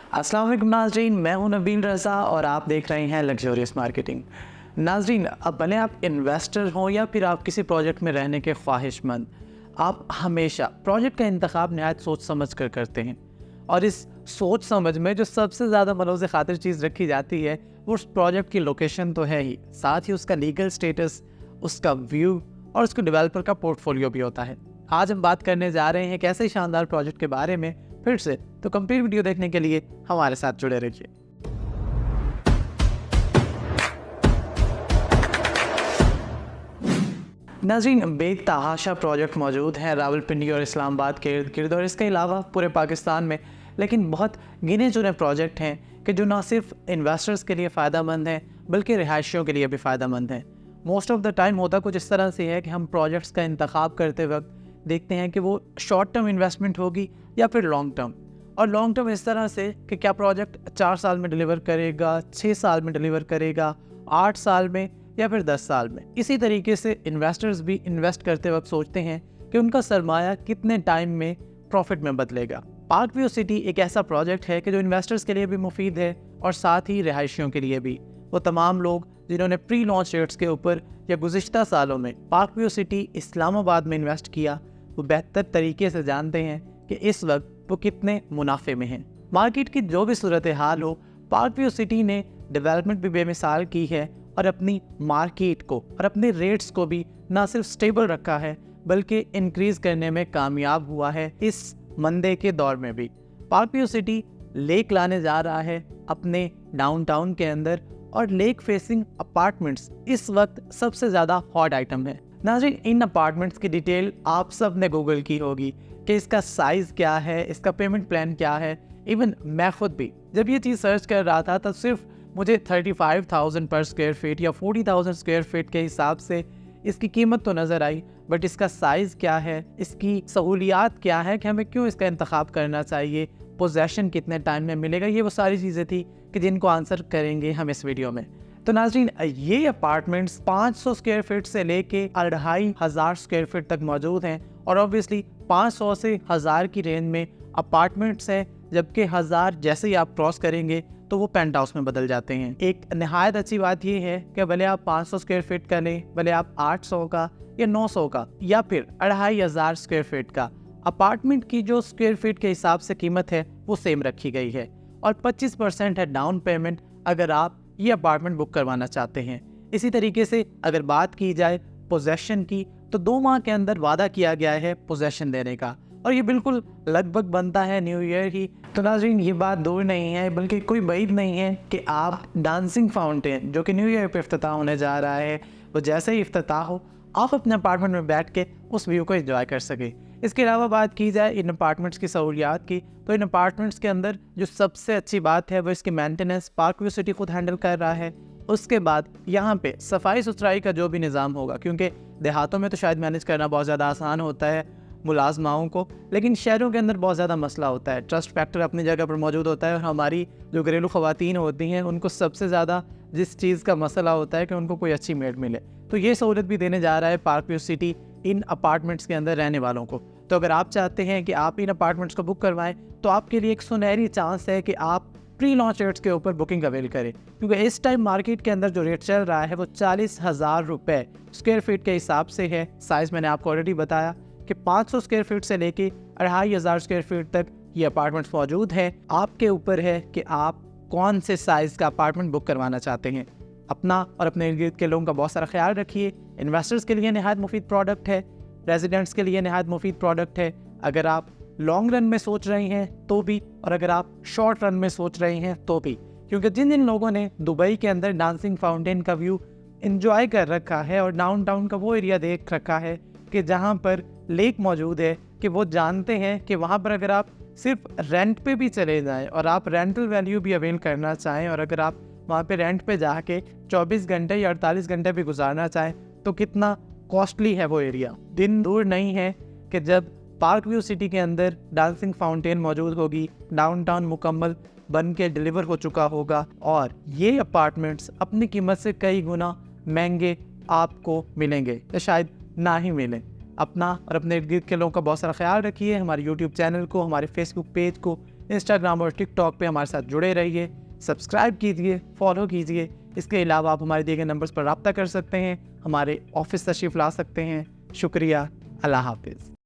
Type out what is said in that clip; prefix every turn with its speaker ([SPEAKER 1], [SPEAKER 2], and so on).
[SPEAKER 1] अस्सलाम वालेकुम नाज़रीन, मैं हूं नबील रज़ा और आप देख रहे हैं लग्जरियस मार्केटिंग। नाज़रीन, अब भले आप इन्वेस्टर हों या फिर आप किसी प्रोजेक्ट में रहने के ख्वाहिशमंद, आप हमेशा प्रोजेक्ट का इंतखाब नहायत सोच समझ कर करते हैं। और इस सोच समझ में जो सबसे ज़्यादा मरोज़ ख़ातिर चीज़ रखी जाती है वो उस प्रोजेक्ट की लोकेशन तो है ही, साथ ही उसका लीगल स्टेटस, उसका व्यू और उसके डेवलपर का पोर्टफोलियो भी होता है। आज हम बात करने जा रहे हैं एक ऐसे शानदार प्रोजेक्ट के बारे में। फिर से तो कंप्लीट वीडियो देखने के लिए हमारे साथ जुड़े रहिए। नाज़रीन, बेतहाशा प्रोजेक्ट मौजूद हैं रावलपिंडी और इस्लामाबाद के इर्द गिर्द और इसके अलावा पूरे पाकिस्तान में, लेकिन बहुत गिने चुने प्रोजेक्ट हैं कि जो ना सिर्फ इन्वेस्टर्स के लिए फ़ायदेमंद हैं बल्कि रिहायशियों के लिए भी फ़ायदेमंद हैं। मोस्ट ऑफ द टाइम होता कुछ इस तरह से है कि हम प्रोजेक्ट्स का इंतखाब करते वक्त देखते हैं कि वो शॉर्ट टर्म इन्वेस्टमेंट होगी या फिर लॉन्ग टर्म। और लॉन्ग टर्म इस तरह से कि क्या प्रोजेक्ट 4 साल में डिलीवर करेगा, 6 साल में डिलीवर करेगा, 8 साल में या फिर 10 साल में। इसी तरीके से इन्वेस्टर्स भी इन्वेस्ट करते वक्त सोचते हैं कि उनका सरमाया कितने टाइम में प्रॉफिट में बदलेगा। पार्क व्यू सिटी एक ऐसा प्रोजेक्ट है कि जो इन्वेस्टर्स के लिए भी मुफीद है और साथ ही रिहायशियों के लिए भी। वो तमाम लोग जिन्होंने प्री लॉन्च रेट्स के ऊपर या गुज़िश्ता सालों में पार्क व्यू सिटी इस्लामाबाद में इन्वेस्ट किया, वो बेहतर तरीके से जानते हैं कि इस वक्त वो कितने मुनाफे में हैं। मार्केट की जो भी सूरत हाल हो, पार्क व्यू सिटी ने डेवलपमेंट भी बेमिसाल की है और अपनी मार्केट को और अपने रेट्स को भी ना सिर्फ स्टेबल रखा है बल्कि इंक्रीज़ करने में कामयाब हुआ है। इस मंदे के दौर में भी पार्क व्यू सिटी लेक लाने जा रहा है अपने डाउनटाउन के अंदर, और लेक फेसिंग अपार्टमेंट्स इस वक्त सबसे ज़्यादा हॉट आइटम है। नाज़रीन, इन अपार्टमेंट्स की डिटेल आप सब ने गूगल की होगी कि इसका साइज़ क्या है, इसका पेमेंट प्लान क्या है। इवन मैं खुद भी जब ये चीज़ सर्च कर रहा था तब सिर्फ मुझे 35,000 पर स्क्वायर फीट या 40,000 स्क्वायर फीट के हिसाब से इसकी कीमत तो नज़र आई, बट इसका साइज़ क्या है, इसकी सहूलियात क्या है कि हमें क्यों इसका इंतखाब करना चाहिए, पोजेशन कितने टाइम में मिलेगा, ये वो सारी चीज़ें थी कि जिनको आंसर करेंगे हम इस वीडियो में। तो नाज़रीन, ये अपार्टमेंट्स 500 स्क्वायर फीट से लेके 2,500 स्क्वायर फीट तक मौजूद हैं और ऑब्वियसली 500 से 1000 की रेंज में अपार्टमेंट्स हैं, जबकि 1000 जैसे ही आप क्रॉस करेंगे तो वो पेंट हाउस में बदल जाते हैं। एक नहायत अच्छी बात ये है कि भले आप 500 स्क्वायर फीट का लें, भले आप 800 का या 900 का या फिर 2,500 स्क्वायर फीट का, अपार्टमेंट की जो स्क्वायर फीट के हिसाब से कीमत है वो सेम रखी गई है और 25% है डाउन पेमेंट अगर आप ये अपार्टमेंट बुक करवाना चाहते हैं। इसी तरीके से अगर बात की जाए पोजेशन की, तो 2 माह के अंदर वादा किया गया है पोजेशन देने का और ये बिल्कुल लगभग बनता है न्यू ईयर ही। तो नाज़रीन, ये बात दूर नहीं है बल्कि कोई बैद नहीं है कि आप डांसिंग फाउंटेन जो कि न्यू ईयर पे इफ्तिताह होने जा रहा है, वो जैसे ही इफ्तिताह हो आप अपने अपार्टमेंट में बैठ के उस व्यू को एंजॉय कर सकें। इसके अलावा बात की जाए इन अपार्टमेंट्स की सहूलियात की, तो इन अपार्टमेंट्स के अंदर जो सबसे अच्छी बात है वो इसकी मेंटेनेंस पार्क व्यू सिटी खुद हैंडल कर रहा है। उसके बाद यहाँ पे सफाई सुथराई का जो भी निज़ाम होगा, क्योंकि देहातों में तो शायद मैनेज करना बहुत ज़्यादा आसान होता है मुलाजमाओं को, लेकिन शहरों के अंदर बहुत ज़्यादा मसला होता है। ट्रस्ट फैक्टर अपनी जगह पर मौजूद होता है और हमारी जो घरेलू ख़वातीन होती हैं उनको सबसे ज़्यादा जिस चीज़ का मसला होता है कि उनको कोई अच्छी मेड मिले, तो ये सहूलत भी देने जा रहा है park view city in apartments के अंदर रहने वालों को। तो अगर आप चाहते हैं कि आप इन अपार्टमेंट्स को बुक करवाएं तो आपके लिए एक सुनहरी चांस है कि आप प्री लॉन्च रेट्स के ऊपर बुकिंग अवेल करें, क्योंकि इस टाइम मार्केट के अंदर जो रेट चल रहा है वो 40,000 रुपये स्क्वायर फीट के हिसाब से है। साइज़ मैंने आपको ऑलरेडी बताया कि 500 स्क्वायर फीट से लेके 2,500 स्क्वायर फीट तक ये अपार्टमेंट्स मौजूद हैं। आपके ऊपर है कि आप कौन से साइज़ का अपार्टमेंट बुक करवाना चाहते हैं। अपना और अपने इर्द गिर्द के लोगों का बहुत सारा ख्याल रखिए। इन्वेस्टर्स के लिए नहायत मुफीद प्रोडक्ट है, रेजिडेंट्स के लिए नहायत मुफीद प्रोडक्ट है। अगर आप लॉन्ग रन में सोच रहे हैं तो भी, और अगर आप शॉर्ट रन में सोच रहे हैं तो भी, क्योंकि जिन जिन लोगों ने दुबई के अंदर डांसिंग फाउंटेन का व्यू एंजॉय कर रखा है और डाउनटाउन का वो एरिया देख रखा है कि जहाँ पर लेक मौजूद है, कि वो जानते हैं कि वहाँ पर अगर आप सिर्फ रेंट पे भी चले जाएं और आप रेंटल वैल्यू भी अवेल करना चाहें और अगर आप वहाँ पे रेंट पे जाके 24 घंटे या 48 घंटे भी गुजारना चाहें तो कितना कॉस्टली है वो एरिया। दिन दूर नहीं है कि जब पार्क व्यू सिटी के अंदर डांसिंग फाउंटेन मौजूद होगी, डाउनटाउन मुकम्मल बन के डिलीवर हो चुका होगा और ये अपार्टमेंट्स अपनी कीमत से कई गुना महंगे आपको मिलेंगे या शायद ना ही मिलें। अपना और अपने इर्द गिर्द के लोगों का बहुत सारा ख्याल रखिए। हमारे YouTube चैनल को, हमारे Facebook पेज को इंस्टाग्राम और टिकटॉक पे हमारे साथ जुड़े रहिए, सब्सक्राइब कीजिए, फॉलो कीजिए। इसके अलावा आप हमारे दिए गए नंबर्स पर रब्ता कर सकते हैं, हमारे ऑफिस तशरीफ़ ला सकते हैं। शुक्रिया, अल्लाह हाफिज़।